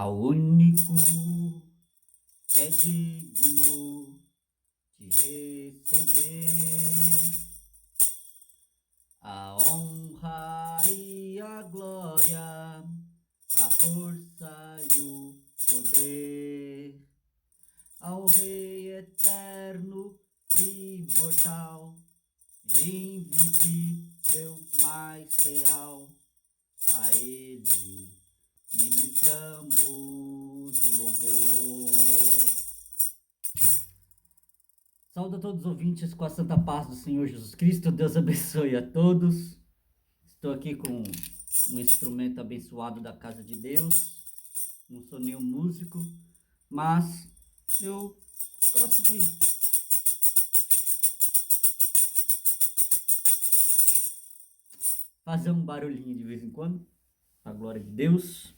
ao único que é digno de receber a honra e a glória, a força e o poder, ao Rei eterno e imortal, invisível, mais real, a Ele ministramos o louvor. Saúde a todos os ouvintes com a santa paz do Senhor Jesus Cristo. Deus abençoe a todos. Estou aqui com um instrumento abençoado da casa de Deus. Não sou nenhum músico, mas eu gosto de fazer um barulhinho de vez em quando, para a glória de Deus.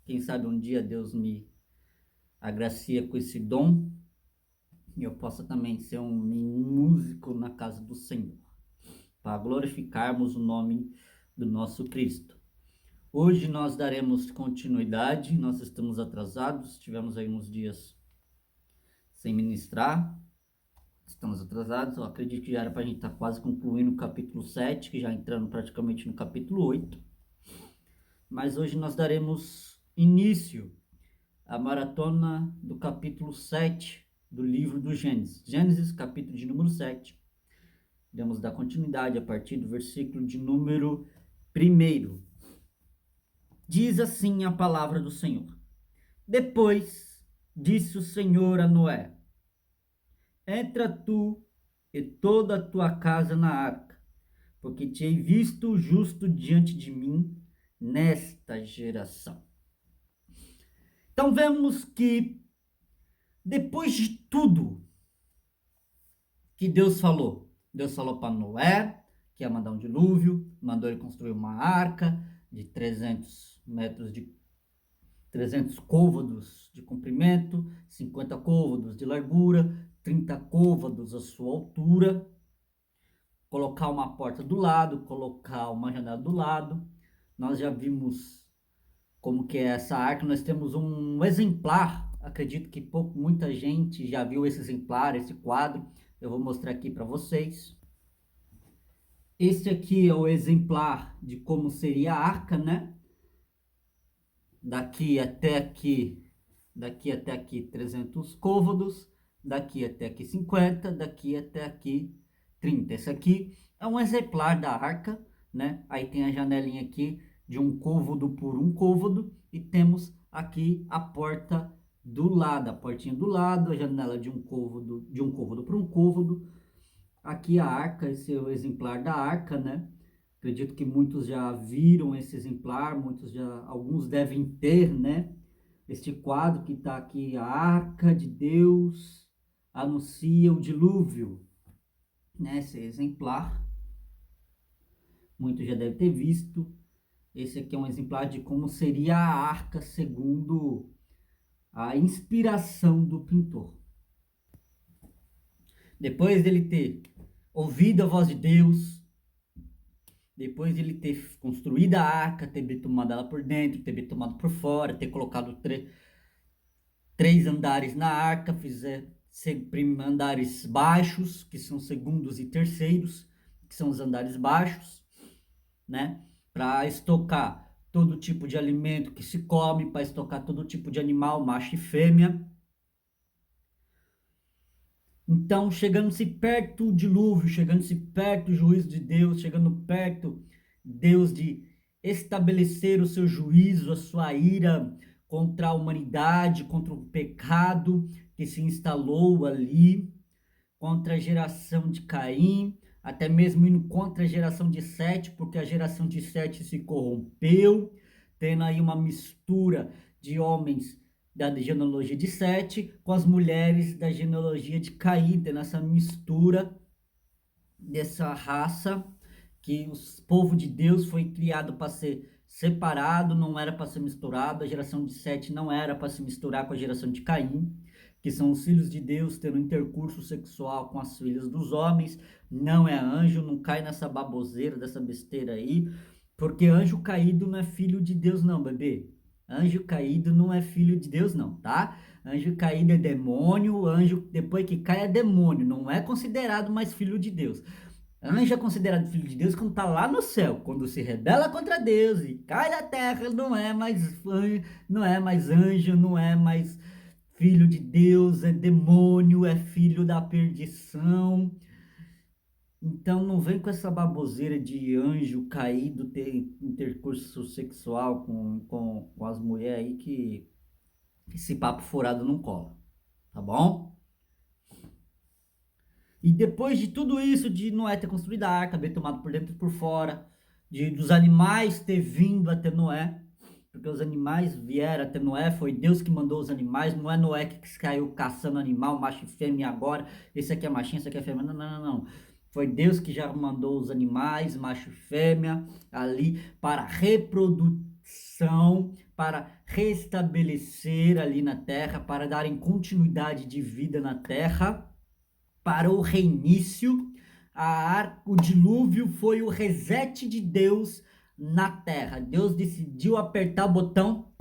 Quem sabe um dia Deus me agracia com esse dom e eu possa também ser um músico na casa do Senhor, para glorificarmos o nome do nosso Cristo. Hoje nós daremos continuidade, nós estamos atrasados, tivemos aí uns dias sem ministrar, estamos atrasados, eu acredito que já era para a gente estar quase concluindo o capítulo 7, que já entrando praticamente no capítulo 8, mas hoje nós daremos início à maratona do capítulo 7 do livro do Gênesis. Gênesis, capítulo de número 7. Vamos dar continuidade a partir do versículo de número 1. Diz assim a palavra do Senhor. Depois disse o Senhor a Noé: entra tu e toda a tua casa na arca, porque te hei visto justo diante de mim nesta geração. Então vemos que depois de tudo que Deus falou para Noé que ia mandar um dilúvio, mandou ele construir uma arca de 300 côvados de comprimento, 50 côvados de largura, 30 côvados a sua altura, colocar uma porta do lado, colocar uma janela do lado. Nós já vimos como que é essa arca. Nós temos um exemplar, acredito que muita gente já viu esse exemplar, esse quadro. Eu vou mostrar aqui para vocês. Este aqui é o exemplar de como seria a arca, né? Daqui até aqui 300 côvados, daqui até aqui 50, daqui até aqui 30. Esse aqui é um exemplar da arca, né? Aí tem a janelinha aqui de um côvado por um côvado e temos aqui a porta do lado, a portinha do lado, a janela de um côvado por um côvado. Aqui a arca, esse é o exemplar da arca, né? Acredito que muitos já viram esse exemplar, alguns devem ter, né? Este quadro que está aqui, a arca de Deus anuncia o dilúvio, né? Esse exemplar, muitos já devem ter visto. Esse aqui é um exemplar de como seria a arca segundo a inspiração do pintor. Depois dele ter ouvido a voz de Deus, depois de ele ter construído a arca, ter betumado ela por dentro, ter betumado por fora, ter colocado três andares na arca, fizer andares baixos, que são segundos e terceiros, que são os andares baixos, né? Para estocar todo tipo de alimento que se come, para estocar todo tipo de animal, macho e fêmea. Então, chegando-se perto o dilúvio, chegando-se perto o juízo de Deus, chegando perto Deus de estabelecer o seu juízo, a sua ira contra a humanidade, contra o pecado que se instalou ali, contra a geração de Caim, até mesmo indo contra a geração de Sete, porque a geração de Sete se corrompeu, tendo aí uma mistura de homens da genealogia de Sete com as mulheres da genealogia de Caim, tendo essa mistura dessa raça que o povo de Deus foi criado para ser separado, não era para ser misturado. A geração de Sete não era para se misturar com a geração de Caim, que são os filhos de Deus tendo intercurso sexual com as filhas dos homens. Não é anjo, não cai nessa baboseira, dessa besteira aí, porque anjo caído não é filho de Deus não, bebê. Anjo caído não é filho de Deus, não, tá? Anjo caído é demônio, anjo depois que cai é demônio, não é considerado mais filho de Deus. Anjo é considerado filho de Deus quando está lá no céu, quando se rebela contra Deus e cai da terra, não é mais anjo, não é mais filho de Deus, é demônio, é filho da perdição. Então não vem com essa baboseira de anjo caído ter intercurso sexual com as mulheres aí que esse papo furado não cola, tá bom? E depois de tudo isso, de Noé ter construído a arca, ter tomado por dentro e por fora, dos animais ter vindo até Noé, porque os animais vieram até Noé, foi Deus que mandou os animais, não é Noé que caiu caçando animal, macho e fêmea agora, esse aqui é machinho, esse aqui é fêmea, não, não, não, não. Foi Deus que já mandou os animais, macho e fêmea, ali para reprodução, para restabelecer ali na terra, para darem continuidade de vida na terra, para o reinício. O dilúvio foi o reset de Deus na terra. Deus decidiu apertar o botão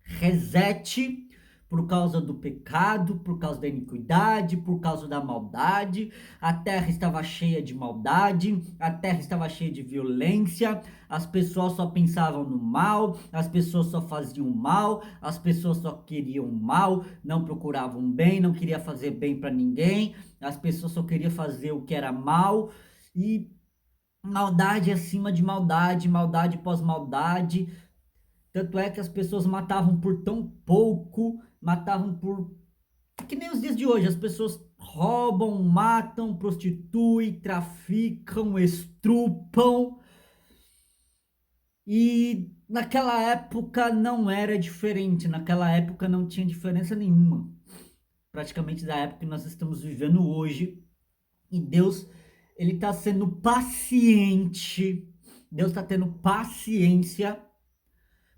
reset por causa do pecado, por causa da iniquidade, por causa da maldade. A terra estava cheia de maldade, a terra estava cheia de violência, as pessoas só pensavam no mal, as pessoas só faziam mal, as pessoas só queriam mal, não procuravam bem, não queria fazer bem para ninguém, as pessoas só queriam fazer o que era mal e maldade acima de maldade, maldade pós maldade. Tanto é que as pessoas matavam por tão pouco, matavam por. Que nem os dias de hoje, as pessoas roubam, matam, prostituem, traficam, estrupam. E naquela época não era diferente, naquela época não tinha diferença nenhuma, praticamente da época que nós estamos vivendo hoje. E Deus, ele está sendo paciente, Deus está tendo paciência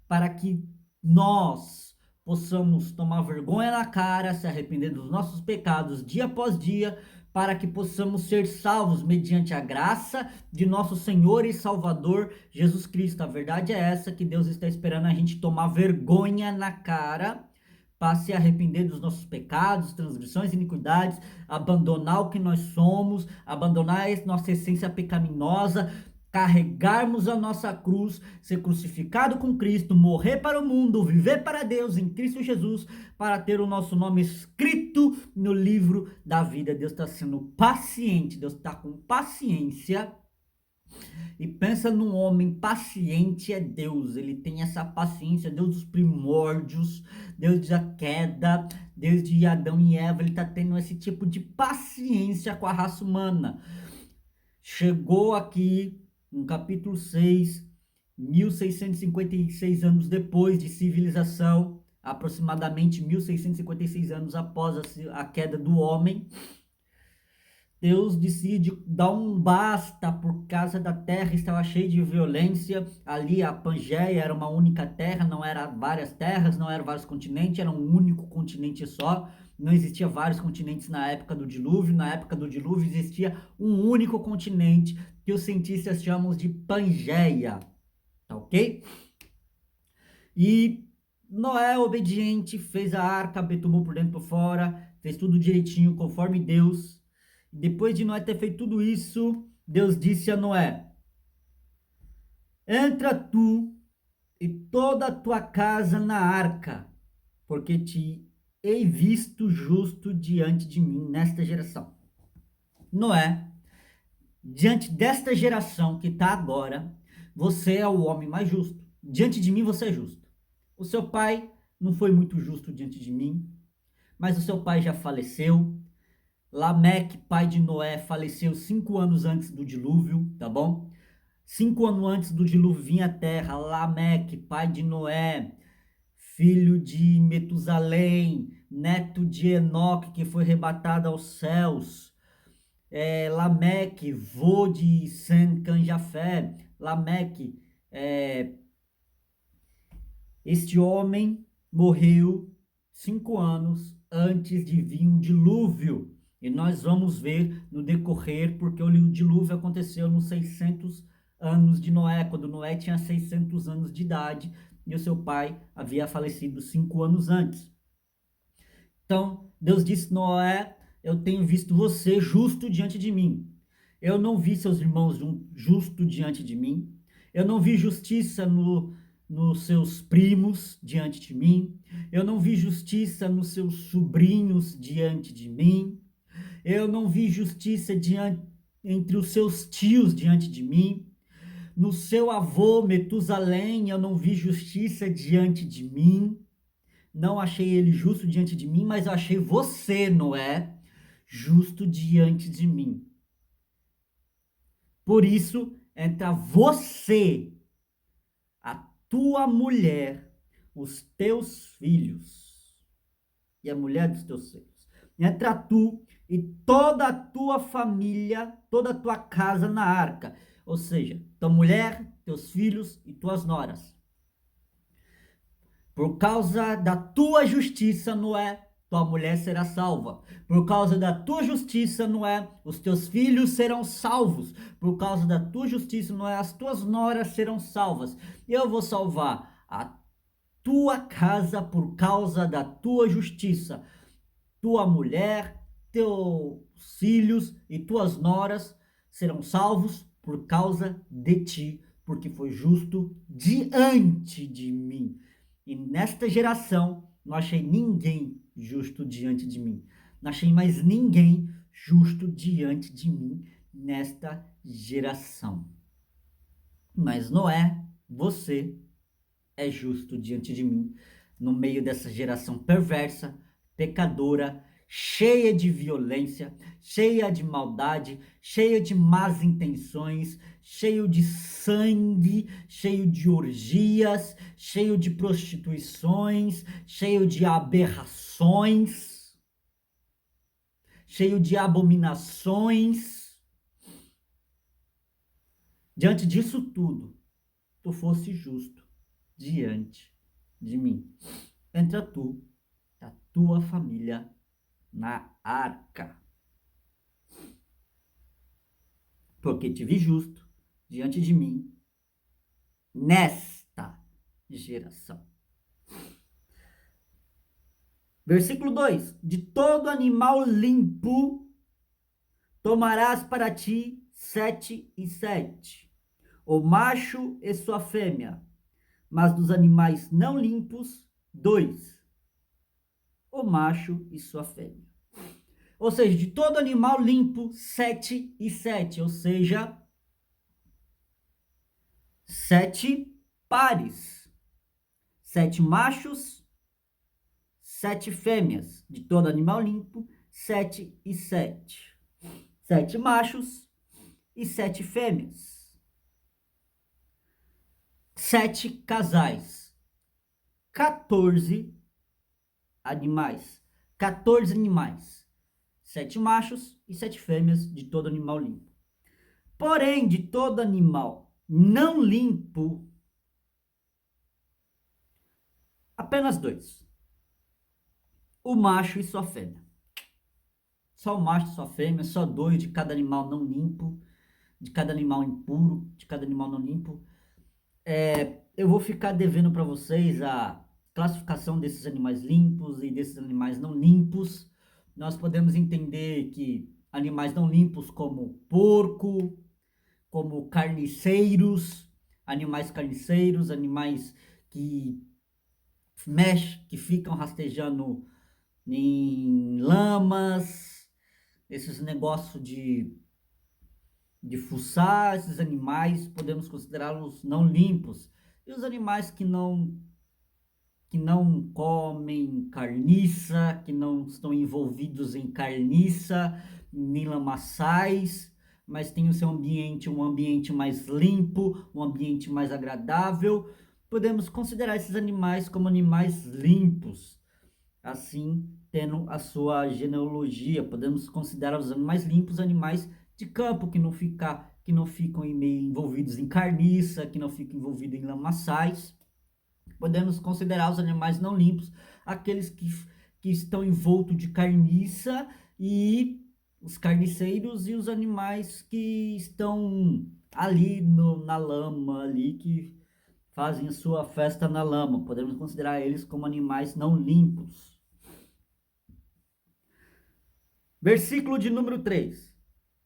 para que nós possamos tomar vergonha na cara, se arrepender dos nossos pecados dia após dia, para que possamos ser salvos mediante a graça de nosso Senhor e Salvador Jesus Cristo. A verdade é essa, que Deus está esperando a gente tomar vergonha na cara para se arrepender dos nossos pecados, transgressões, iniquidades, abandonar o que nós somos, abandonar a nossa essência pecaminosa, carregarmos a nossa cruz, ser crucificado com Cristo, morrer para o mundo, viver para Deus em Cristo Jesus, para ter o nosso nome escrito no livro da vida. Deus está sendo paciente, Deus está com paciência. E pensa num homem paciente, é Deus. Ele tem essa paciência, Deus dos primórdios, Deus da queda, Deus de Adão e Eva. Ele está tendo esse tipo de paciência com a raça humana. Chegou aqui no capítulo 6, 1656 anos depois de civilização, aproximadamente 1656 anos após a queda do homem, Deus decide dar um basta por causa da terra estava cheia de violência. Ali a Pangeia era uma única terra, não era várias terras, não eram vários continentes, era um único continente só. Não existia vários continentes na época do dilúvio. Na época do dilúvio existia um único continente que os cientistas chamam de Pangeia, tá ok? E Noé, obediente, fez a arca, betumou por dentro e por fora, fez tudo direitinho, conforme Deus. Depois de Noé ter feito tudo isso, Deus disse a Noé: entra tu e toda a tua casa na arca, porque te hei visto justo diante de mim nesta geração. Noé, diante desta geração que está agora, você é o homem mais justo. Diante de mim você é justo. O seu pai não foi muito justo diante de mim, mas o seu pai já faleceu. Lameque, pai de Noé, faleceu 5 anos antes do dilúvio, tá bom? 5 anos antes do dilúvio vinha a terra. Lameque, pai de Noé, filho de Metusalém, neto de Enoque, que foi arrebatado aos céus. Lameque, vô de Sem-Canjafé. Lameque, este homem morreu 5 anos antes de vir um dilúvio. E nós vamos ver no decorrer, porque o dilúvio aconteceu nos 600 anos de Noé, quando Noé tinha 600 anos de idade. e o seu pai havia falecido 5 anos antes. Então, Deus disse: Noé, eu tenho visto você justo diante de mim. Eu não vi seus irmãos justo diante de mim. Eu não vi justiça nos seus primos diante de mim. Eu não vi justiça nos seus sobrinhos diante de mim. Eu não vi justiça entre os seus tios diante de mim. No seu avô Metusalém, eu não vi justiça diante de mim. Não achei ele justo diante de mim, mas eu achei você, Noé, justo diante de mim. Por isso, entra você, a tua mulher, os teus filhos e a mulher dos teus filhos. Entra tu e toda a tua família, toda a tua casa na arca. Ou seja, tua mulher, teus filhos e tuas noras. Por causa da tua justiça, Noé, tua mulher será salva. Por causa da tua justiça, Noé, os teus filhos serão salvos. Por causa da tua justiça, Noé, as tuas noras serão salvas. E eu vou salvar a tua casa por causa da tua justiça. Tua mulher, teus filhos e tuas noras serão salvos por causa de ti, porque foi justo diante de mim. E nesta geração, não achei ninguém justo diante de mim. Não achei mais ninguém justo diante de mim nesta geração. Mas Noé, você é justo diante de mim, no meio dessa geração perversa, pecadora, cheia de violência, cheia de maldade, cheia de más intenções, cheio de sangue, cheio de orgias, cheio de prostituições, cheio de aberrações, cheio de abominações. Diante disso tudo, tu fosse justo diante de mim. Entra tu, a tua família, na arca. Porque te vi justo diante de mim nesta geração. Versículo 2: de todo animal limpo tomarás para ti 7 e 7, o macho e sua fêmea, mas dos animais não limpos, 2, o macho e sua fêmea. Ou seja, de todo animal limpo, 7 e 7, ou seja, 7 pares, 7 machos, 7 fêmeas. De todo animal limpo, 7 e 7. 7 machos e 7 fêmeas. 7 casais. 14 animais. 14 animais. 7 machos e 7 fêmeas de todo animal limpo. Porém, de todo animal não limpo, apenas 2. O macho e sua fêmea. Só o macho e sua fêmea, só 2 de cada animal não limpo, de cada animal impuro, de cada animal não limpo. Eu vou ficar devendo para vocês a classificação desses animais limpos e desses animais não limpos. Nós podemos entender que animais não limpos como porco, como carniceiros, animais carniceiros, animais que que ficam rastejando em lamas, esses negócios de fuçar, esses animais podemos considerá-los não limpos. E os animais que não comem carniça, que não estão envolvidos em carniça, nem lamaçais, mas tem o seu ambiente, um ambiente mais limpo, um ambiente mais agradável. Podemos considerar esses animais como animais limpos, assim, tendo a sua genealogia. Podemos considerar os animais limpos animais de campo, que não ficam meio envolvidos em carniça, que não ficam envolvidos em lamaçais. Podemos considerar os animais não limpos aqueles que estão envoltos de carniça, e os carniceiros, e os animais que estão ali na lama, ali que fazem a sua festa na lama. Podemos considerar eles como animais não limpos. Versículo de número 3.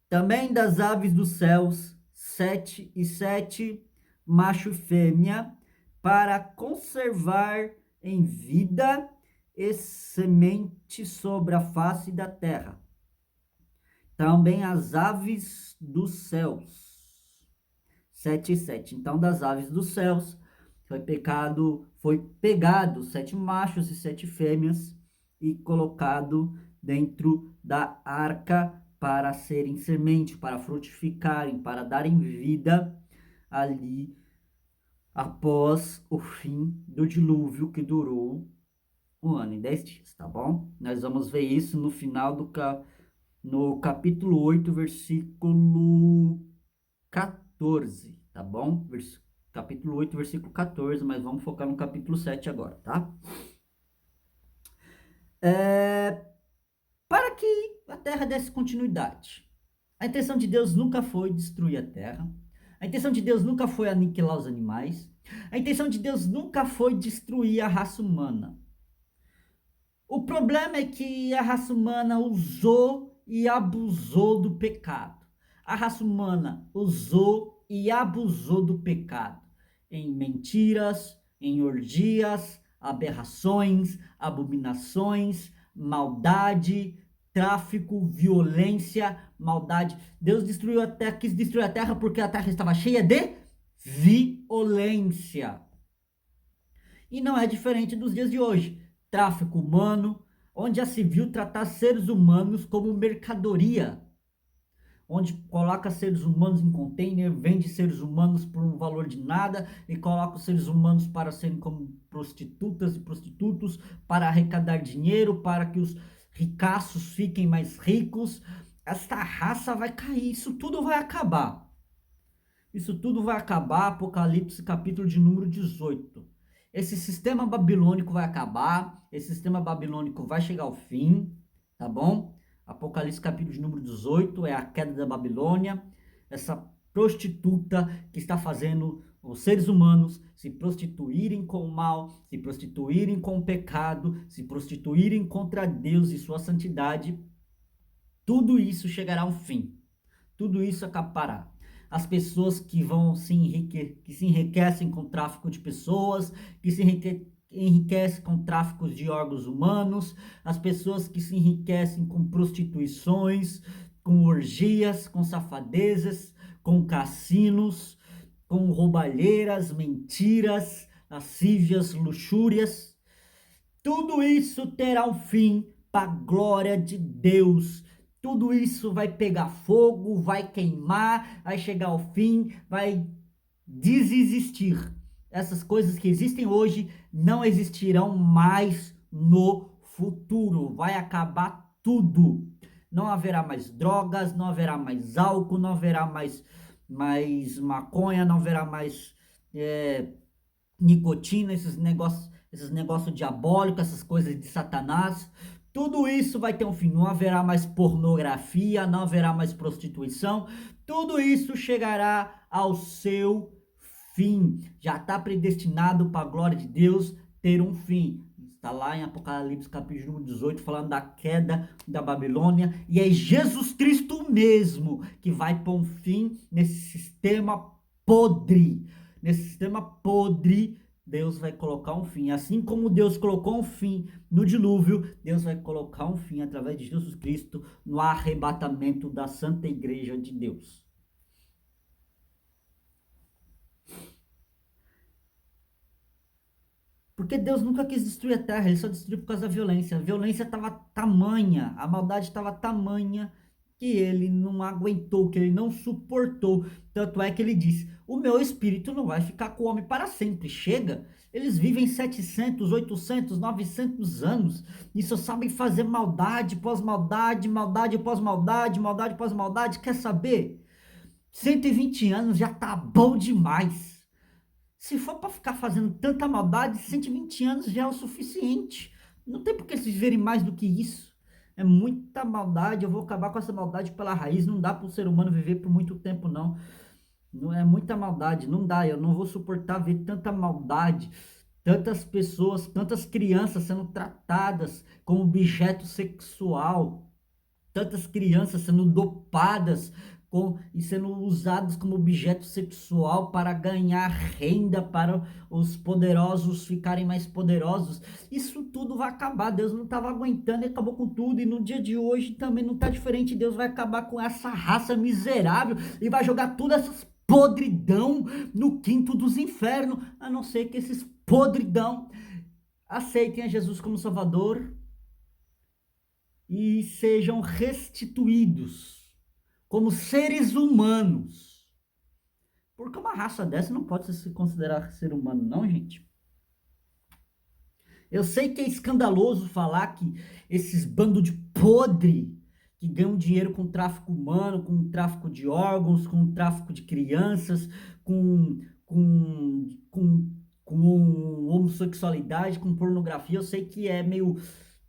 Também das aves dos céus, 7 e 7, macho e fêmea, para conservar em vida e semente sobre a face da terra. Também as aves dos céus, 7 e 7. Então, das aves dos céus, foi pegado 7 machos e 7 fêmeas e colocado dentro da arca para serem semente, para frutificarem, para darem vida ali após o fim do dilúvio que durou 1 ano e 10 dias, tá bom? Nós vamos ver isso no final no capítulo 8, versículo 14, tá bom? Capítulo 8, versículo 14, mas vamos focar no capítulo 7 agora, tá? Para que a terra desse continuidade. A intenção de Deus nunca foi destruir a terra. A intenção de Deus nunca foi aniquilar os animais. A intenção de Deus nunca foi destruir a raça humana. O problema é que a raça humana usou e abusou do pecado. A raça humana usou e abusou do pecado em mentiras, em orgias, aberrações, abominações, maldade, tráfico, violência, maldade. Deus destruiu a terra, quis destruir a terra porque a terra estava cheia de violência. E não é diferente dos dias de hoje. Tráfico humano, onde já se viu tratar seres humanos como mercadoria, onde coloca seres humanos em container, vende seres humanos por um valor de nada e coloca os seres humanos para serem como prostitutas e prostitutos, para arrecadar dinheiro, para que os ricaços fiquem mais ricos. Esta raça vai cair, isso tudo vai acabar. Isso tudo vai acabar, Apocalipse capítulo de número 18. Esse sistema babilônico vai acabar, esse sistema babilônico vai chegar ao fim, tá bom? Apocalipse capítulo de número 18 é a queda da Babilônia, essa prostituta que está fazendo os seres humanos se prostituírem com o mal, se prostituírem com o pecado, se prostituírem contra Deus e sua santidade. Tudo isso chegará ao fim, tudo isso acabará. As pessoas que vão que se enriquecem com tráfico de pessoas, que se enriquecem com tráfico de órgãos humanos, as pessoas que se enriquecem com prostituições, com orgias, com safadezas, com cassinos, com roubalheiras, mentiras, lascívias, luxúrias. Tudo isso terá um fim para a glória de Deus. Tudo isso vai pegar fogo, vai queimar, vai chegar ao fim, vai desistir. Essas coisas que existem hoje não existirão mais no futuro. Vai acabar tudo. Não haverá mais drogas, não haverá mais álcool, não haverá mais maconha, não haverá mais nicotina, esses negócios diabólicos, essas coisas de Satanás. Tudo isso vai ter um fim. Não haverá mais pornografia, não haverá mais prostituição. Tudo isso chegará ao seu fim. Já está predestinado para a glória de Deus ter um fim. Está lá em Apocalipse capítulo 18, falando da queda da Babilônia. E é Jesus Cristo mesmo que vai pôr um fim nesse sistema podre. Nesse sistema podre, Deus vai colocar um fim. Assim como Deus colocou um fim no dilúvio, Deus vai colocar um fim através de Jesus Cristo no arrebatamento da Santa Igreja de Deus. Porque Deus nunca quis destruir a terra, ele só destruiu por causa da violência. A violência estava tamanha, a maldade estava tamanha que ele não aguentou, que ele não suportou. Tanto é que ele disse: o meu espírito não vai ficar com o homem para sempre. Chega, eles vivem 700, 800, 900 anos e só sabem fazer maldade pós maldade, maldade pós maldade, maldade pós maldade. Quer saber? 120 anos já tá bom demais. Se for para ficar fazendo tanta maldade, 120 anos já é o suficiente. Não tem por que eles viverem mais do que isso. É muita maldade, eu vou acabar com essa maldade pela raiz. Não dá para o ser humano viver por muito tempo, não. Não é muita maldade, não dá. Eu não vou suportar ver tanta maldade, tantas pessoas, tantas crianças sendo tratadas como objeto sexual, tantas crianças sendo dopadas e sendo usadas como objeto sexual para ganhar renda, para os poderosos ficarem mais poderosos. Isso tudo vai acabar. Deus não estava aguentando e acabou com tudo. E no dia de hoje também não está diferente. Deus vai acabar com essa raça miserável e vai jogar todas essas podridão no quinto dos infernos, a não ser que esses podridão aceitem a Jesus como Salvador e sejam restituídos como seres humanos. Porque uma raça dessa não pode se considerar ser humano, não, gente. Eu sei que é escandaloso falar que esses bandos de podre que ganham dinheiro com tráfico humano, com tráfico de órgãos, com tráfico de crianças, com homossexualidade, com pornografia. Eu sei que é meio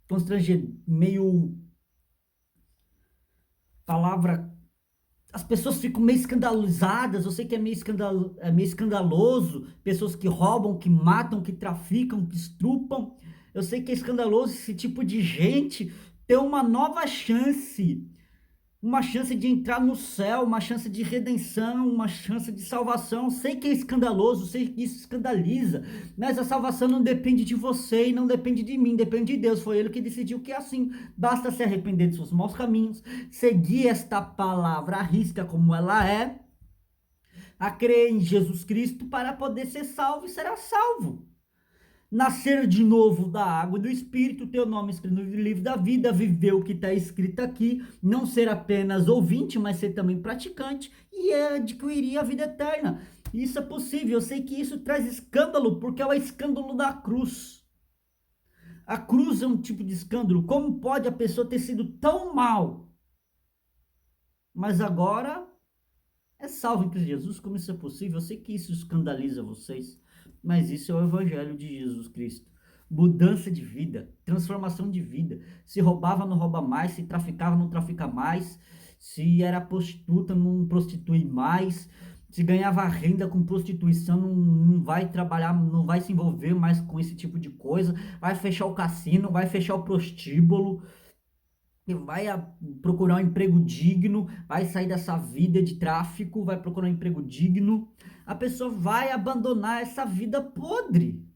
constrangedor, meio palavra. As pessoas ficam meio escandalizadas. Eu sei que é meio escandaloso. Pessoas que roubam, que matam, que traficam, que estrupam. Eu sei que é escandaloso esse tipo de gente ter uma chance de entrar no céu, uma chance de redenção, uma chance de salvação. Sei que é escandaloso, sei que isso escandaliza, mas a salvação não depende de você e não depende de mim, depende de Deus. Foi Ele que decidiu que é assim. Basta se arrepender de seus maus caminhos, seguir esta palavra à risca como ela é, a crer em Jesus Cristo para poder ser salvo e será salvo. Nascer de novo da água e do Espírito, teu nome escrito no livro da vida, viver o que está escrito aqui, não ser apenas ouvinte, mas ser também praticante e adquirir a vida eterna. Isso é possível, eu sei que isso traz escândalo, porque é o escândalo da cruz. A cruz é um tipo de escândalo. Como pode a pessoa ter sido tão mal, mas agora é salvo em Cristo Jesus? Como isso é possível? Eu sei que isso escandaliza vocês, mas isso é o evangelho de Jesus Cristo. Mudança de vida, transformação de vida. Se roubava, não rouba mais. Se traficava, não trafica mais. Se era prostituta, não prostitui mais. Se ganhava renda com prostituição, não vai trabalhar, não vai se envolver mais com esse tipo de coisa. Vai fechar o cassino, vai fechar o prostíbulo, e vai procurar um emprego digno, vai sair dessa vida de tráfico, vai procurar um emprego digno. A pessoa vai abandonar essa vida podre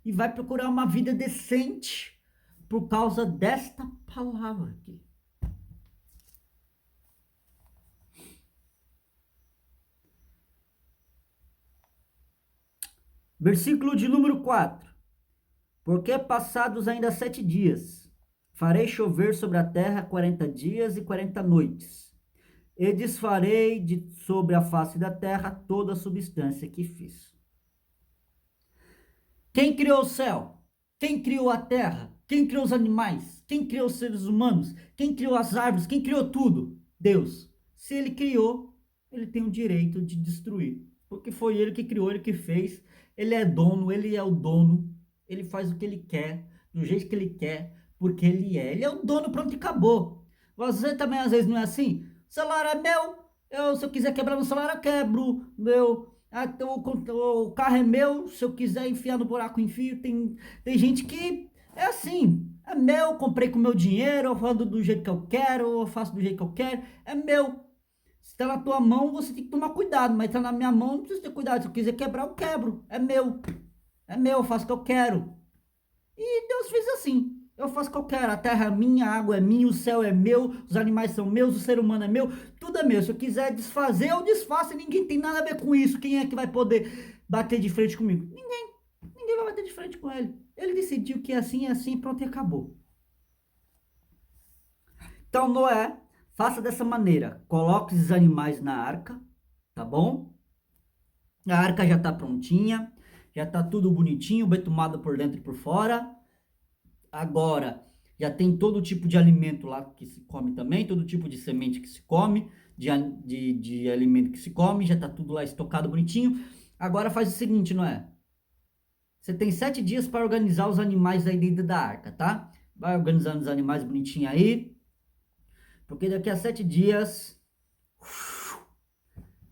e vai procurar uma vida decente por causa desta palavra aqui. Versículo de número 4. Porque passados ainda 7 dias, farei chover sobre a terra 40 dias e 40 noites, e desfarei sobre a face da terra toda a substância que fiz. Quem criou o céu? Quem criou a terra? Quem criou os animais? Quem criou os seres humanos? Quem criou as árvores? Quem criou tudo? Deus. Se ele criou, ele tem o direito de destruir. Porque foi ele que criou, ele que fez. Ele é dono, ele é o dono. Ele faz o que ele quer, do jeito que ele quer, porque ele é. Ele é o dono, pronto e acabou. Você também às vezes não é assim? O celular é meu. Se eu quiser quebrar meu celular, eu quebro. O carro é meu, se eu quiser enfiar no buraco, enfio. Tem gente que é assim, é meu, comprei com meu dinheiro, eu faço do jeito que eu quero, eu faço do jeito que eu quero, é meu. Se está na tua mão, você tem que tomar cuidado, mas está na minha mão, não precisa ter cuidado. Se eu quiser quebrar, eu quebro, é meu. É meu, eu faço o que eu quero. E Deus fez assim. Eu faço o que eu quero. A terra é minha, a água é minha, o céu é meu, os animais são meus, o ser humano é meu, tudo é meu. Se eu quiser desfazer, eu desfaço e ninguém tem nada a ver com isso. Quem é que vai poder bater de frente comigo? Ninguém. Ninguém vai bater de frente com ele. Ele decidiu que é assim, pronto e acabou. Então, Noé, faça dessa maneira. Coloque os animais na arca, tá bom? A arca já está prontinha, já está tudo bonitinho, betumado por dentro e por fora. Agora, já tem todo tipo de alimento lá que se come também, todo tipo de semente que se come, de alimento que se come, já está tudo lá estocado bonitinho. Agora faz o seguinte, não é? Você tem 7 dias para organizar os animais aí dentro da arca, tá? Vai organizando os animais bonitinho aí, porque daqui a 7 dias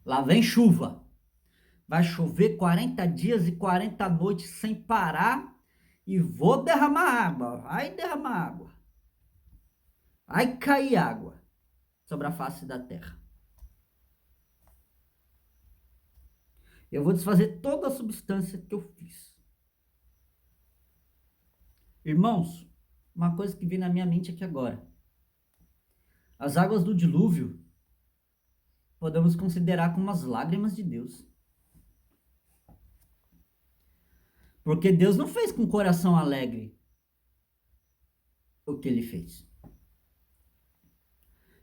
Lá vem chuva. Vai chover 40 dias e 40 noites sem parar e vou derramar água. Vai derramar água. Vai cair água sobre a face da terra. Eu vou desfazer toda a substância que eu fiz. Irmãos, uma coisa que vem na minha mente aqui agora. As águas do dilúvio podemos considerar como as lágrimas de Deus. Porque Deus não fez com o coração alegre o que ele fez.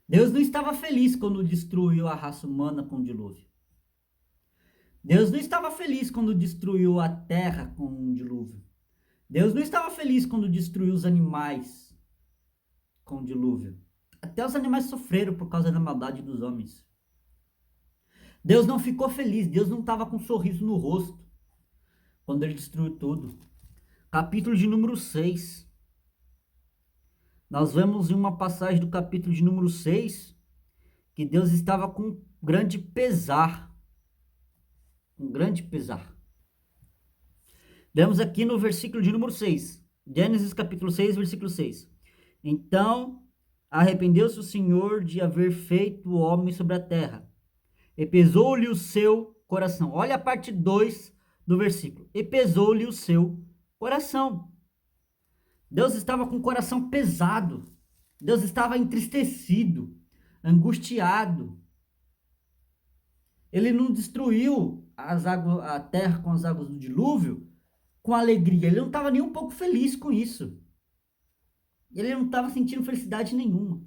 Deus não estava feliz quando destruiu a raça humana com o dilúvio. Deus não estava feliz quando destruiu a terra com o dilúvio. Deus não estava feliz quando destruiu os animais com o dilúvio. Até os animais sofreram por causa da maldade dos homens. Deus não ficou feliz, Deus não estava com um sorriso no rosto quando ele destruiu tudo. Capítulo de número 6. Nós vemos em uma passagem do capítulo de número 6 que Deus estava com grande pesar. Um grande pesar. Vemos aqui no versículo de número 6. Gênesis capítulo 6, versículo 6. Então arrependeu-se o Senhor de haver feito o homem sobre a terra. E pesou-lhe o seu coração. Olha a parte 2 do versículo. E pesou-lhe o seu coração. Deus estava com o coração pesado. Deus estava entristecido, angustiado. Ele não destruiu a terra com as águas do dilúvio com alegria. Ele não estava nem um pouco feliz com isso. Ele não estava sentindo felicidade nenhuma.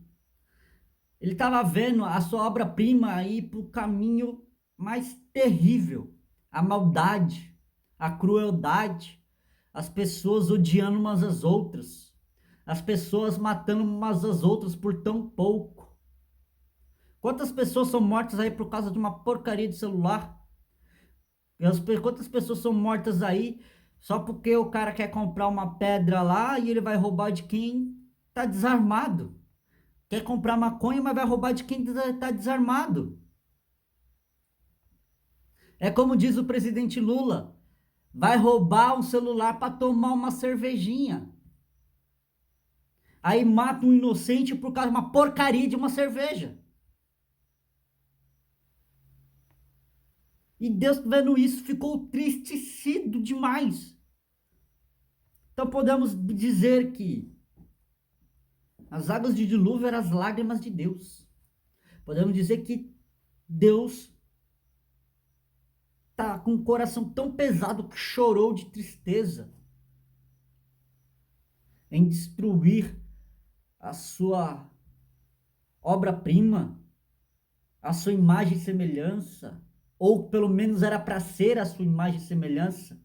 Ele estava vendo a sua obra-prima ir para o caminho mais terrível. A maldade, a crueldade, as pessoas odiando umas às outras, as pessoas matando umas às outras por tão pouco. Quantas pessoas são mortas aí por causa de uma porcaria de celular? Quantas pessoas são mortas aí só porque o cara quer comprar uma pedra lá e ele vai roubar de quem está desarmado? Quer comprar maconha, mas vai roubar de quem está desarmado. É como diz o presidente Lula, vai roubar um celular para tomar uma cervejinha. Aí mata um inocente por causa de uma porcaria de uma cerveja. E Deus, vendo isso, ficou tristecido demais. Então podemos dizer que as águas de dilúvio eram as lágrimas de Deus. Podemos dizer que Deus está com o coração tão pesado que chorou de tristeza em destruir a sua obra-prima, a sua imagem e semelhança, ou pelo menos era para ser a sua imagem e semelhança,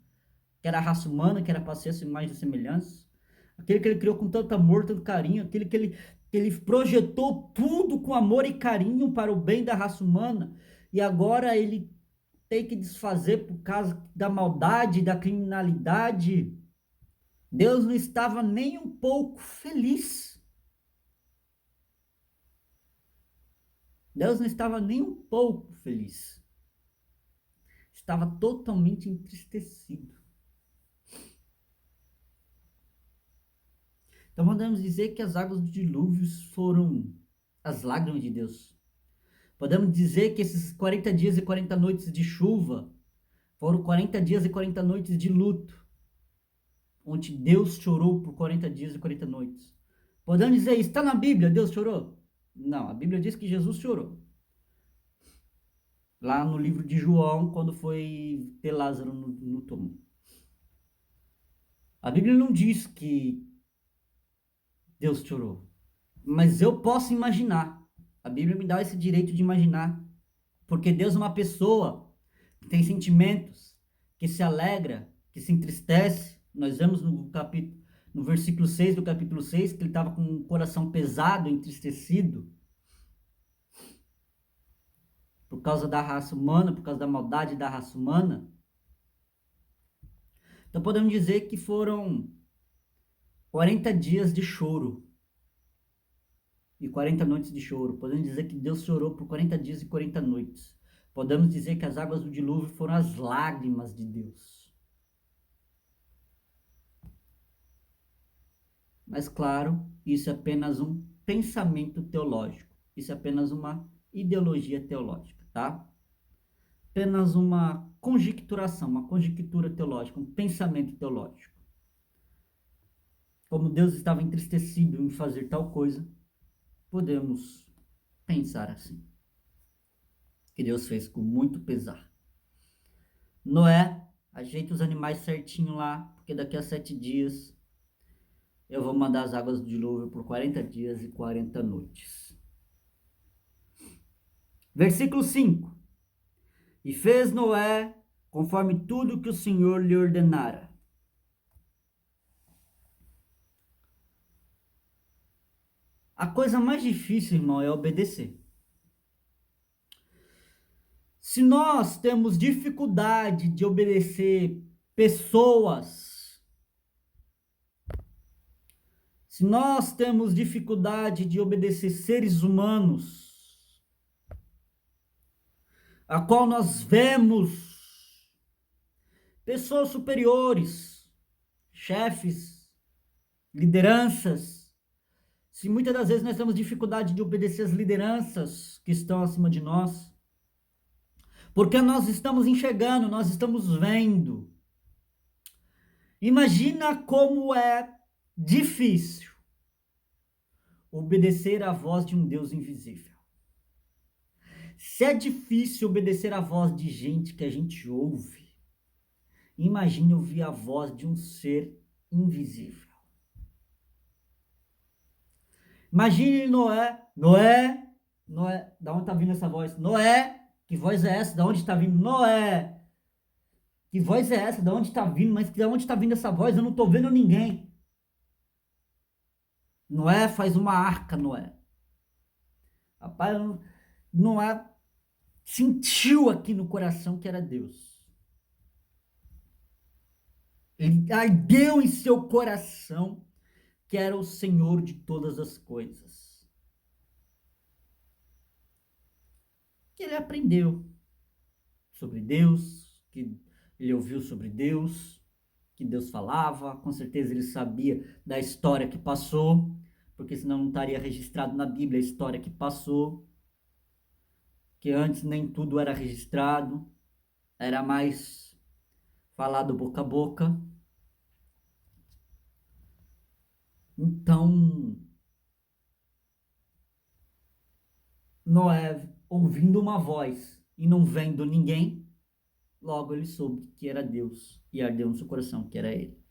que era a raça humana, que era para ser a sua imagem e semelhança, aquele que ele criou com tanto amor, tanto carinho, aquele que ele projetou tudo com amor e carinho para o bem da raça humana, e agora ele tem que desfazer por causa da maldade, da criminalidade. Deus não estava nem um pouco feliz. Deus não estava nem um pouco feliz. Estava totalmente entristecido. Então podemos dizer que as águas do dilúvio foram as lágrimas de Deus. Podemos dizer que esses 40 dias e 40 noites de chuva foram 40 dias e 40 noites de luto, onde Deus chorou por 40 dias e 40 noites. Podemos dizer, está na Bíblia, Deus chorou? Não, a Bíblia diz que Jesus chorou. Lá no livro de João, quando foi ter Lázaro no túmulo. A Bíblia não diz que Deus chorou, mas eu posso imaginar. A Bíblia me dá esse direito de imaginar, porque Deus é uma pessoa que tem sentimentos, que se alegra, que se entristece. Nós vemos no versículo 6 do capítulo 6 que ele estava com o coração pesado, entristecido, por causa da raça humana, por causa da maldade da raça humana. Então podemos dizer que foram 40 dias de choro e 40 noites de choro. Podemos dizer que Deus chorou por 40 dias e 40 noites. Podemos dizer que as águas do dilúvio foram as lágrimas de Deus. Mas, claro, isso é apenas um pensamento teológico. Isso é apenas uma ideologia teológica, tá? Apenas uma conjecturação, uma conjectura teológica, um pensamento teológico. Como Deus estava entristecido em fazer tal coisa, podemos pensar assim. Que Deus fez com muito pesar. Noé, ajeita os animais certinho lá, porque daqui a 7 dias eu vou mandar as águas do dilúvio por 40 dias e 40 noites. Versículo 5. E fez Noé conforme tudo que o Senhor lhe ordenara. A coisa mais difícil, irmão, é obedecer. Se nós temos dificuldade de obedecer pessoas, se nós temos dificuldade de obedecer seres humanos, a qual nós vemos pessoas superiores, chefes, lideranças, se muitas das vezes nós temos dificuldade de obedecer as lideranças que estão acima de nós, porque nós estamos enxergando, nós estamos vendo. Imagina como é difícil obedecer à voz de um Deus invisível. Se é difícil obedecer à voz de gente que a gente ouve, imagine ouvir a voz de um ser invisível. Imagine Noé, da onde está vindo essa voz? Noé, que voz é essa? Da onde está vindo? Noé, que voz é essa? Da onde está vindo? Mas da onde está vindo essa voz? Eu não estou vendo ninguém. Noé faz uma arca, Noé. Rapaz, Noé sentiu aqui no coração que era Deus. Ele ardeu em seu coração que era o Senhor de todas as coisas. Que ele aprendeu sobre Deus, que ele ouviu sobre Deus, que Deus falava, com certeza ele sabia da história que passou, porque senão não estaria registrado na Bíblia a história que passou, que antes nem tudo era registrado, era mais falado boca a boca. Então, Noé, ouvindo uma voz e não vendo ninguém, logo ele soube que era Deus e ardeu no seu coração que era ele.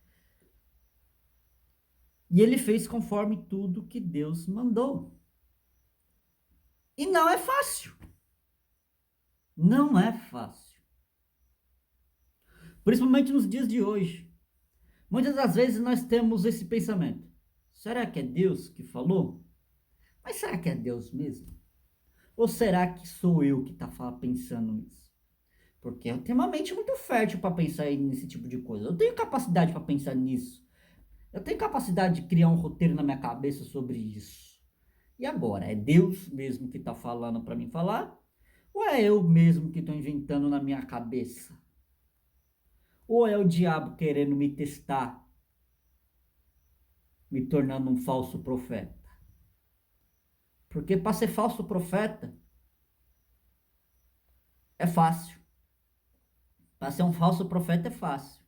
E ele fez conforme tudo que Deus mandou. E não é fácil. Não é fácil. Principalmente nos dias de hoje. Muitas das vezes nós temos esse pensamento. Será que é Deus que falou? Mas será que é Deus mesmo? Ou será que sou eu que está pensando nisso? Porque eu tenho uma mente muito fértil para pensar nesse tipo de coisa. Eu tenho capacidade para pensar nisso. Eu tenho capacidade de criar um roteiro na minha cabeça sobre isso. E agora? É Deus mesmo que está falando para mim falar? Ou é eu mesmo que estou inventando na minha cabeça? Ou é o diabo querendo me testar, me tornando um falso profeta? Porque para ser falso profeta é fácil. Para ser um falso profeta é fácil.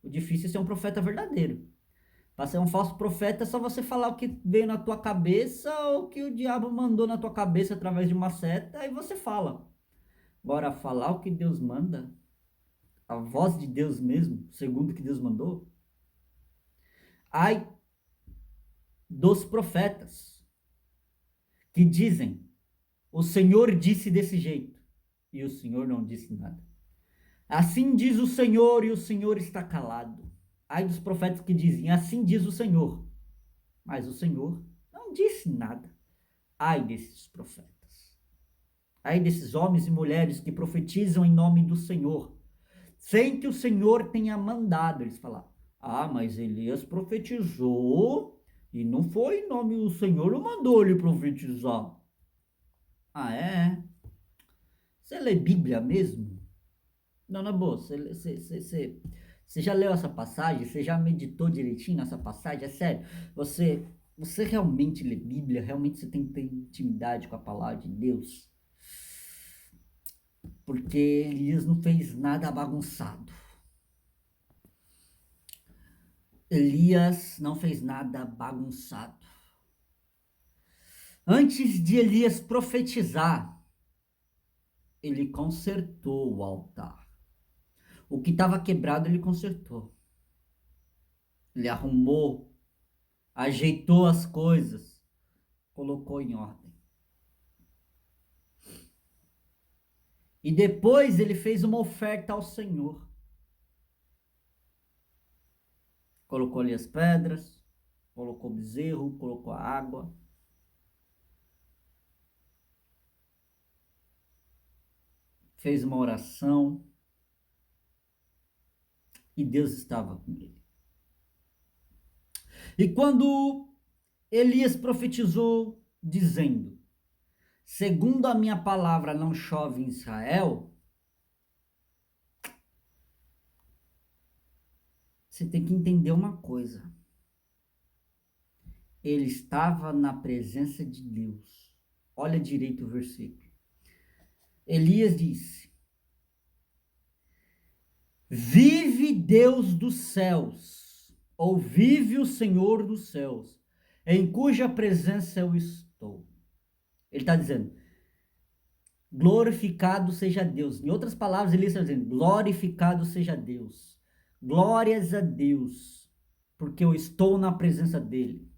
O difícil é ser um profeta verdadeiro. Para ser um falso profeta é só você falar o que veio na tua cabeça ou o que o diabo mandou na tua cabeça através de uma seta, aí você fala. Agora, falar o que Deus manda, a voz de Deus mesmo, segundo o que Deus mandou, ai dos profetas que dizem, o Senhor disse desse jeito, e o Senhor não disse nada. Assim diz o Senhor, e o Senhor está calado. Ai dos profetas que dizem, assim diz o Senhor, mas o Senhor não disse nada. Ai desses profetas. Ai desses homens e mulheres que profetizam em nome do Senhor, sem que o Senhor tenha mandado. Eles falaram, mas Elias profetizou e não foi em nome do Senhor, não mandou ele profetizar. É? Você lê Bíblia mesmo? Não, na boa, você já leu essa passagem? Você já meditou direitinho nessa passagem? É sério, você realmente lê Bíblia? Realmente você tem intimidade com a palavra de Deus? Porque Elias não fez nada bagunçado. Elias não fez nada bagunçado. Antes de Elias profetizar, ele consertou o altar. O que estava quebrado, ele consertou. Ele arrumou, ajeitou as coisas, colocou em ordem. E depois ele fez uma oferta ao Senhor. Colocou ali as pedras, colocou o bezerro, colocou a água. Fez uma oração. E Deus estava com ele. E quando Elias profetizou, dizendo: segundo a minha palavra não chove em Israel, você tem que entender uma coisa. Ele estava na presença de Deus. Olha direito o versículo. Elias disse: vive Deus dos céus, ou vive o Senhor dos céus, em cuja presença eu estou. Ele está dizendo: glorificado seja Deus. Em outras palavras, ele está dizendo: glorificado seja Deus. Glórias a Deus, porque eu estou na presença dele.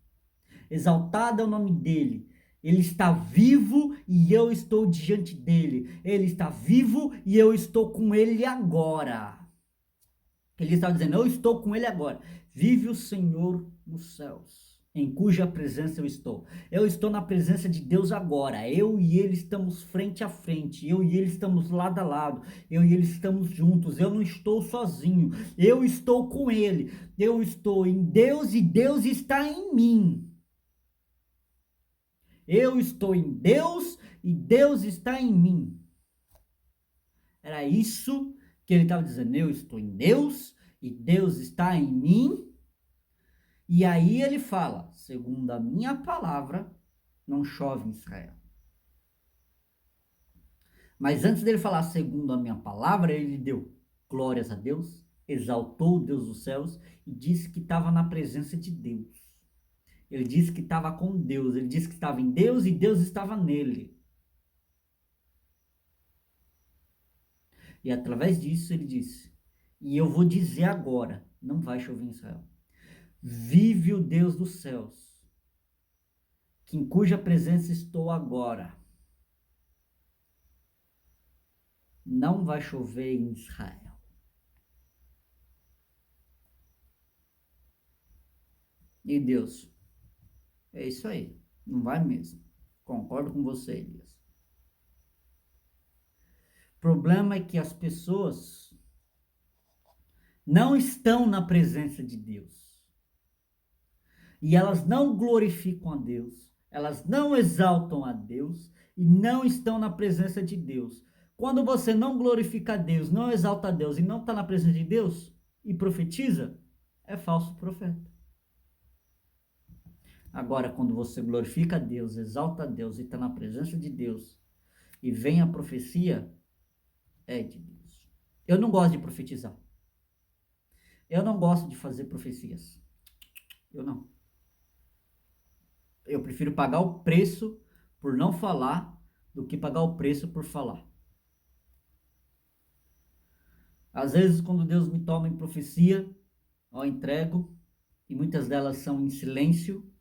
Exaltado é o nome dele. Ele está vivo e eu estou diante dele. Ele está vivo e eu estou com ele agora. Ele está dizendo: eu estou com ele agora. Vive o Senhor nos céus, em cuja presença eu estou. Eu estou na presença de Deus agora. Eu e ele estamos frente a frente. Eu e ele estamos lado a lado. Eu e ele estamos juntos. Eu não estou sozinho. Eu estou com ele. Eu estou em Deus e Deus está em mim. Eu estou em Deus e Deus está em mim. Era isso que ele estava dizendo. Eu estou em Deus e Deus está em mim. E aí ele fala: segundo a minha palavra, não chove em Israel. Mas antes dele falar segundo a minha palavra, ele deu glórias a Deus, exaltou o Deus dos céus e disse que estava na presença de Deus. Ele disse que estava com Deus, ele disse que estava em Deus e Deus estava nele. E através disso ele disse: e eu vou dizer agora, não vai chover em Israel. Vive o Deus dos céus, que em cuja presença estou agora. Não vai chover em Israel. E Deus: é isso aí, não vai mesmo. Concordo com você, Elias. O problema é que as pessoas não estão na presença de Deus. E elas não glorificam a Deus, elas não exaltam a Deus e não estão na presença de Deus. Quando você não glorifica a Deus, não exalta a Deus e não está na presença de Deus e profetiza, é falso profeta. Agora, quando você glorifica a Deus, exalta a Deus e está na presença de Deus e vem a profecia, é de Deus. Eu não gosto de profetizar. Eu não gosto de fazer profecias. Eu não. Eu prefiro pagar o preço por não falar do que pagar o preço por falar. Às vezes, quando Deus me toma em profecia, eu entrego, e muitas delas são em silêncio,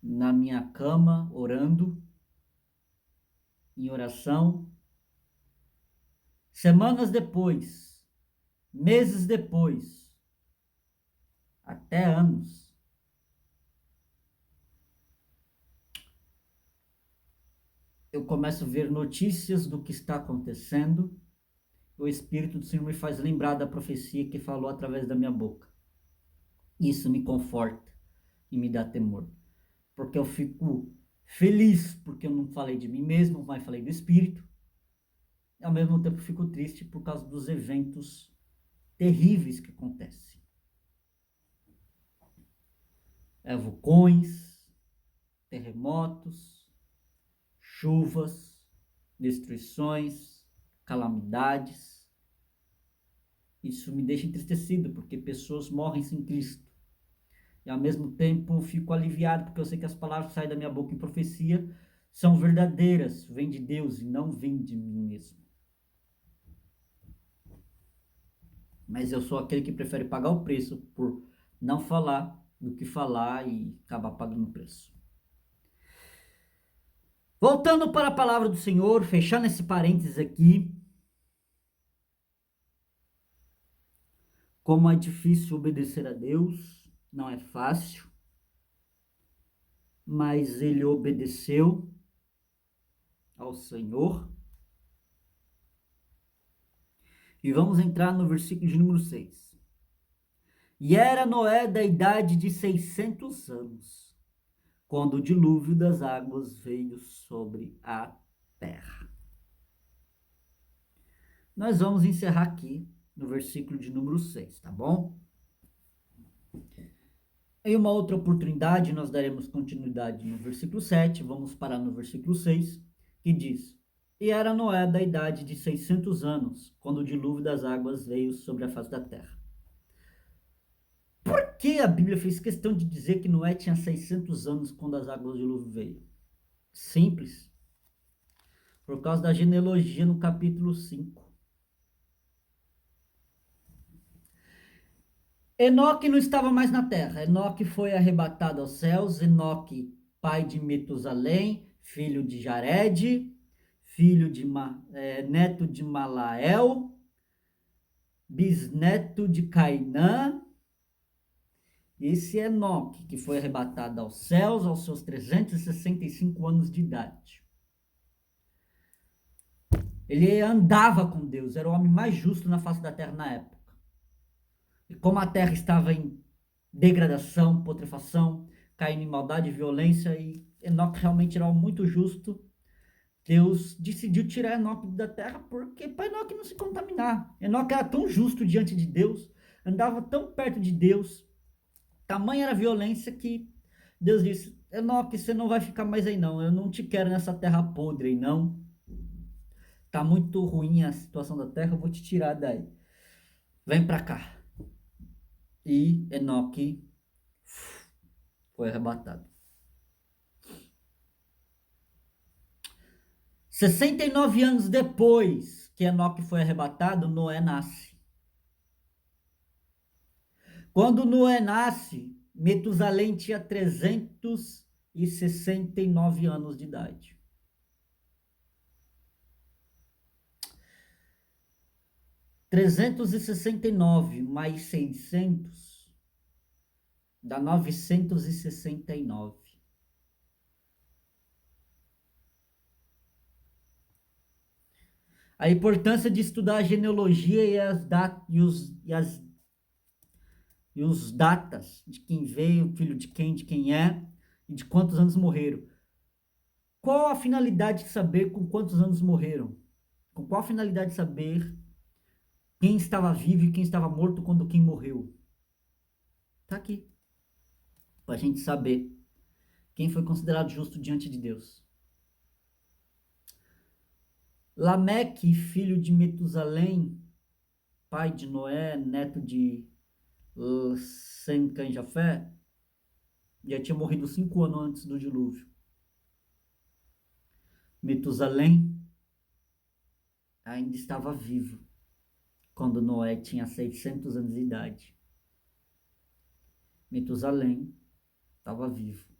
na minha cama, orando, em oração. Semanas depois, meses depois, até anos, eu começo a ver notícias do que está acontecendo. O Espírito do Senhor me faz lembrar da profecia que falou através da minha boca. Isso me conforta e me dá temor, porque eu fico feliz porque eu não falei de mim mesmo, mas falei do Espírito. E ao mesmo tempo fico triste por causa dos eventos terríveis que acontecem. Vulcões, terremotos, chuvas, destruições, calamidades. Isso me deixa entristecido, porque pessoas morrem sem Cristo. E ao mesmo tempo fico aliviado, porque eu sei que as palavras que saem da minha boca em profecia são verdadeiras, vêm de Deus e não vêm de mim mesmo. Mas eu sou aquele que prefere pagar o preço por não falar do que falar e acabar pagando o preço. Voltando para a palavra do Senhor, fechando esse parênteses aqui, como é difícil obedecer a Deus, não é fácil, mas ele obedeceu ao Senhor. E vamos entrar no versículo de número 6. E era Noé da idade de 600 anos, quando o dilúvio das águas veio sobre a terra. Nós vamos encerrar aqui no versículo de número 6, tá bom? Em uma outra oportunidade, nós daremos continuidade no versículo 7, vamos parar no versículo 6, que diz: E era Noé da idade de 600 anos, quando o dilúvio das águas veio sobre a face da terra. Por que a Bíblia fez questão de dizer que Noé tinha 600 anos quando as águas do dilúvio veio? Simples. Por causa da genealogia no capítulo 5. Enoque não estava mais na terra. Enoque foi arrebatado aos céus. Enoque, pai de Metusalém, filho de Jared, neto de Malael, bisneto de Cainã. Esse Enoque, que foi arrebatado aos céus aos seus 365 anos de idade. Ele andava com Deus, era o homem mais justo na face da terra na época. E como a terra estava em degradação, putrefação, caindo em maldade e violência, e Enoque realmente era muito justo, Deus decidiu tirar Enoque da terra porque para Enoque não se contaminar. Enoque era tão justo diante de Deus, andava tão perto de Deus, tamanha era a violência que Deus disse: Enoque, você não vai ficar mais aí não, eu não te quero nessa terra podre aí não. Tá muito ruim a situação da terra, eu vou te tirar daí. Vem para cá. E Enoque foi arrebatado. 69 anos depois que Enoque foi arrebatado, Noé nasce. Quando Noé nasce, Metusalém tinha 369 anos de idade. 369 mais 600 dá 969. A importância de estudar a genealogia e os datas de quem veio, filho de quem é e de quantos anos morreram. Qual a finalidade de saber com quantos anos morreram? Com qual a finalidade de saber quem estava vivo e quem estava morto quando quem morreu? Tá aqui. Para a gente saber quem foi considerado justo diante de Deus. Lameque, filho de Metusalém, pai de Noé, neto de Sem, Cã e Jafé, já tinha morrido 5 anos antes do dilúvio. Metusalém ainda estava vivo quando Noé tinha 600 anos de idade. Metusalém estava vivo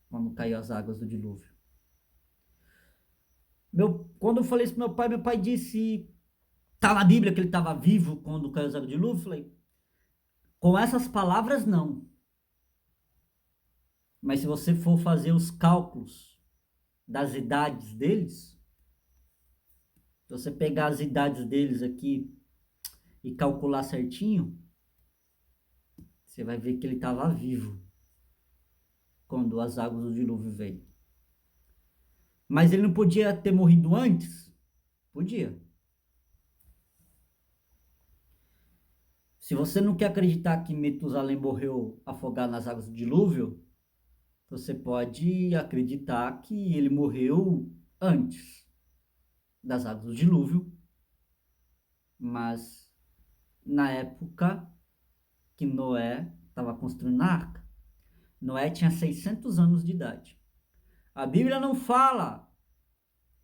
quando caiu as águas do dilúvio. Quando eu falei isso pro meu pai disse, tá na Bíblia que ele estava vivo quando caiu as águas do dilúvio? Eu falei, com essas palavras não. Mas se você for fazer os cálculos das idades deles, se você pegar as idades deles aqui e calcular certinho, você vai ver que ele estava vivo quando as águas do dilúvio veio. Mas ele não podia ter morrido antes? Podia. Se você não quer acreditar que Metusalém morreu afogado nas águas do dilúvio, você pode acreditar que ele morreu antes das águas do dilúvio, mas na época que Noé estava construindo a arca, Noé tinha 600 anos de idade. A Bíblia não fala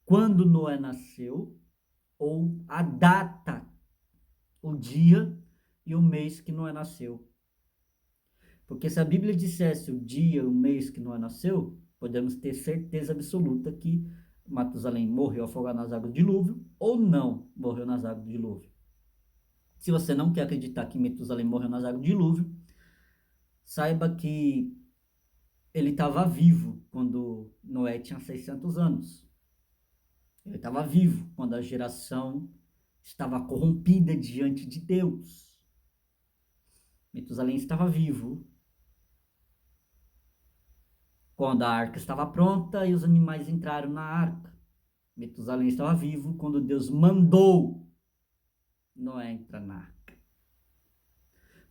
quando Noé nasceu ou a data, o dia e o mês que Noé nasceu. Porque se a Bíblia dissesse o dia, o mês que Noé nasceu, podemos ter certeza absoluta que Matusalém morreu afogado nas águas do dilúvio ou não morreu nas águas do dilúvio. Se você não quer acreditar que Metusalém morreu nas águas do dilúvio, saiba que ele estava vivo quando Noé tinha 600 anos. Ele estava vivo quando a geração estava corrompida diante de Deus. Metusalém estava vivo quando a arca estava pronta e os animais entraram na arca. Metusalém estava vivo quando Deus mandou Noé entrar na arca.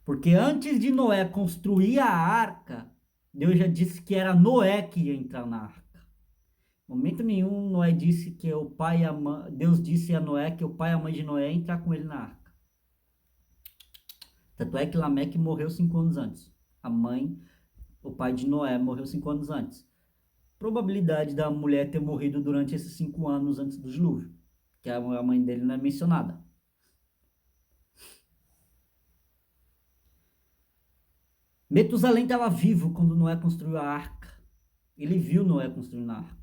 Porque antes de Noé construir a arca, Deus já disse que era Noé que ia entrar na arca. Em momento nenhum, Noé disse que o pai e a mãe, Deus disse a Noé que o pai e a mãe de Noé iam entrar com ele na arca. Tanto é que Lameque morreu 5 anos antes. A mãe, o pai de Noé, morreu 5 anos antes. Probabilidade da mulher ter morrido durante esses 5 anos antes do dilúvio, que a mãe dele não é mencionada. Metusalém estava vivo quando Noé construiu a arca. Ele viu Noé construindo a arca.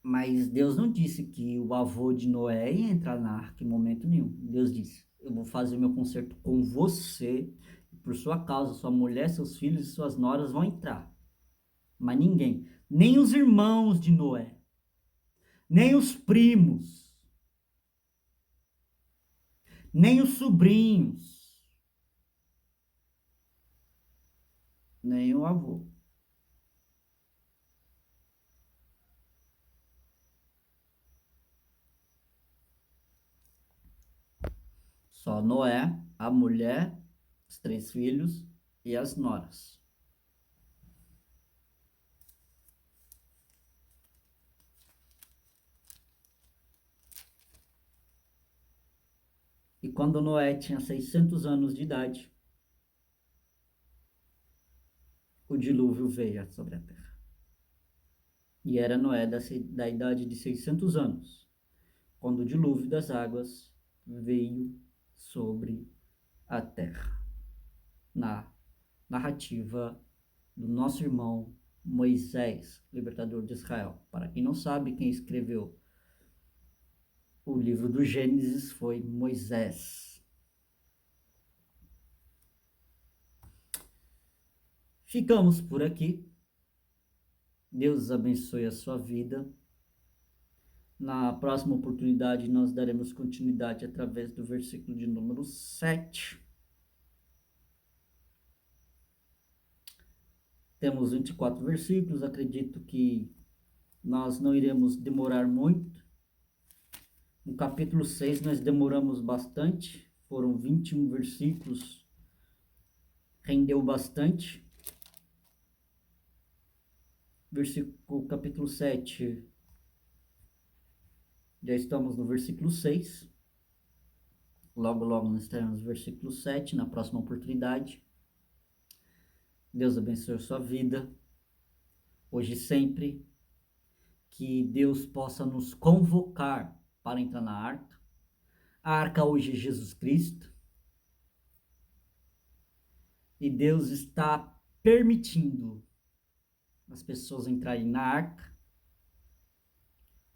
Mas Deus não disse que o avô de Noé ia entrar na arca em momento nenhum. Deus disse: eu vou fazer meu concerto com você, e por sua causa, sua mulher, seus filhos e suas noras vão entrar. Mas ninguém, nem os irmãos de Noé, nem os primos, nem os sobrinhos, nem o avô. Só Noé, a mulher, os 3 filhos e as noras. E quando Noé tinha 600 anos de idade, o dilúvio veio sobre a terra. E era Noé da idade de 600 anos, quando o dilúvio das águas veio sobre a terra. Na narrativa do nosso irmão Moisés, libertador de Israel. Para quem não sabe, quem escreveu o livro do Gênesis foi Moisés. Ficamos por aqui. Deus abençoe a sua vida. Na próxima oportunidade, nós daremos continuidade através do versículo de número 7. Temos 24 versículos, acredito que nós não iremos demorar muito. No capítulo 6 nós demoramos bastante, foram 21 versículos, rendeu bastante. Capítulo 7, já estamos no versículo 6. Logo, logo nós teremos o versículo 7 na próxima oportunidade. Deus abençoe a sua vida, hoje e sempre. Que Deus possa nos convocar para entrar na arca. A arca hoje é Jesus Cristo. E Deus está permitindo as pessoas entrarem na arca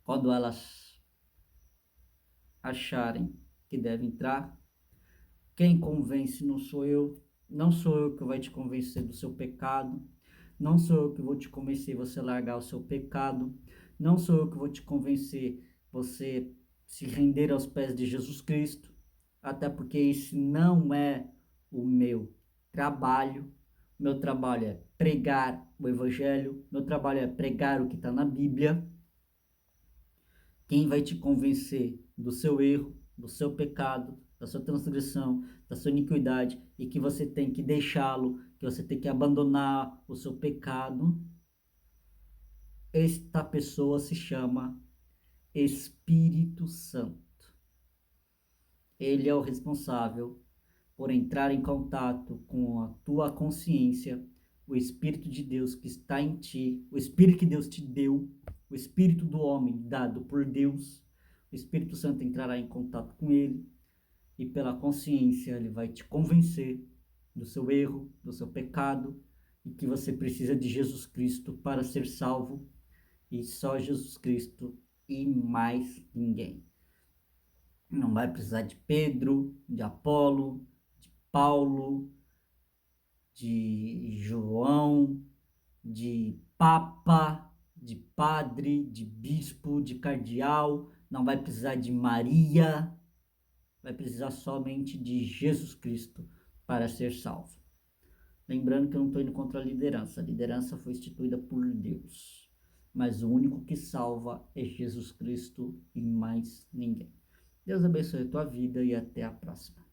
quando elas acharem que devem entrar. Quem convence não sou eu. Não sou eu que vai te convencer do seu pecado. Não sou eu que vou te convencer você largar o seu pecado. Não sou eu que vou te convencer você se render aos pés de Jesus Cristo. Até porque esse não é o meu trabalho. Meu trabalho é pregar o evangelho, meu trabalho é pregar o que está na Bíblia. Quem vai te convencer do seu erro, do seu pecado, da sua transgressão, da sua iniquidade, e que você tem que deixá-lo, que você tem que abandonar o seu pecado, esta pessoa se chama Espírito Santo. Ele é o responsável por entrar em contato com a tua consciência, o Espírito de Deus que está em ti, o Espírito que Deus te deu, o Espírito do homem dado por Deus. O Espírito Santo entrará em contato com ele e pela consciência ele vai te convencer do seu erro, do seu pecado e que você precisa de Jesus Cristo para ser salvo, e só Jesus Cristo e mais ninguém. Não vai precisar de Pedro, de Apolo, de Paulo, de João, de papa, de padre, de bispo, de cardeal. Não vai precisar de Maria. Vai precisar somente de Jesus Cristo para ser salvo. Lembrando que eu não estou indo contra a liderança. A liderança foi instituída por Deus. Mas o único que salva é Jesus Cristo e mais ninguém. Deus abençoe a tua vida e até a próxima.